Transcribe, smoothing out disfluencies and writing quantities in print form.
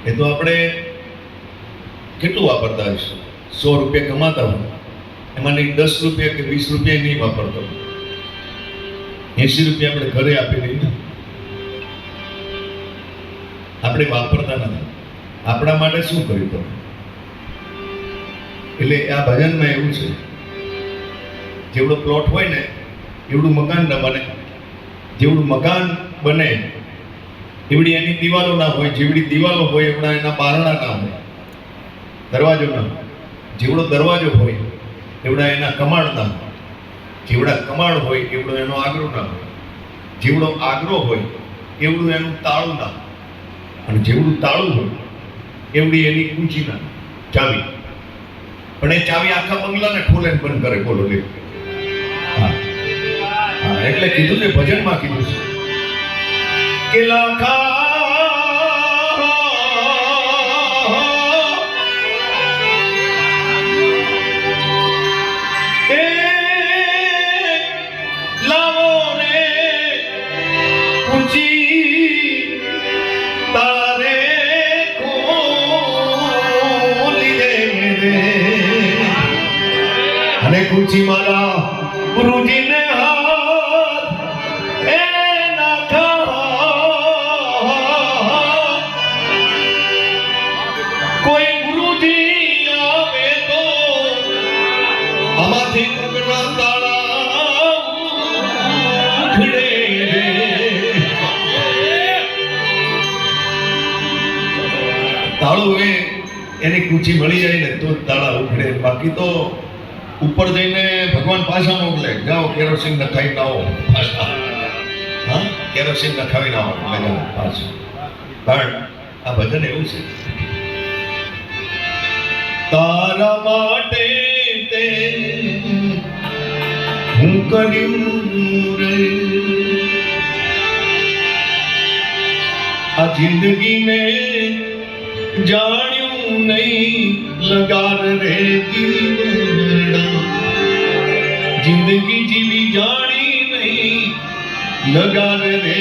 એ તો આપણે કેટલું વાપરતા હશું? 100 રૂપિયા કમાતા હોય એમાંથી 10 રૂપિયા કે 20 રૂપિયા નહીં વાપરતો, 80 રૂપિયા આપણે ઘરે આપી દઈએ. આપણે વાપરતા નથી. આપણા માટે શું કર્યું તમે? એટલે આ ભજનમાં એવું છે, જેવડો પ્લોટ હોય ને એવડું મકાન ન બને, જેવડું મકાન બને એવડી એની દિવાલો ના હોય, જેવડી દિવાલો હોય એવડા એના બારણા ના હોય, દરવાજો ના હોય. જેવડો દરવાજો હોય એવડા એના કમાડ ના હોય, જેવડા કમાડ હોય એવડો એનો આગરો ના હોય, જેવડો આગરો હોય એવડું એનું તાળું ના હોય, અને જેવડું તાળું હોય એવડી એની કૂંચી ના ચાવી. પણ એ ચાવી આખા બંગલાને ખોલે ને બંધ કરે. બોલો લે. હા, એટલે કીધું છે, ભજનમાં કીધું છે કે લાખા લાવો ને કુંચી તારે ખોલી દે રે, અને કુંચી મારા ગુરુજીને હાથ એ નાખા. કોઈ ગુરુજી આવે તો આમાંથી કુકના તાળા ઉખડે રે. તાળું એની કૂચી મળી જાય ને તો તાળા ઉખડે, બાકી તો ઉપર જઈને ભગવાન પાછા મોકલે, જાઓ કેરોસીન નખાવી આવો પાછા. હા, કેરોસીન નખાવીને આવો એટલે પાછું. પણ આ ભજન એવું છે, તારા માટે તે હું કર્યું રે, આ જિંદગીને જાણ્યું નહીં લગાર રે જીવડા, જિંદગી જીવી જાણી નહીં લગાર રે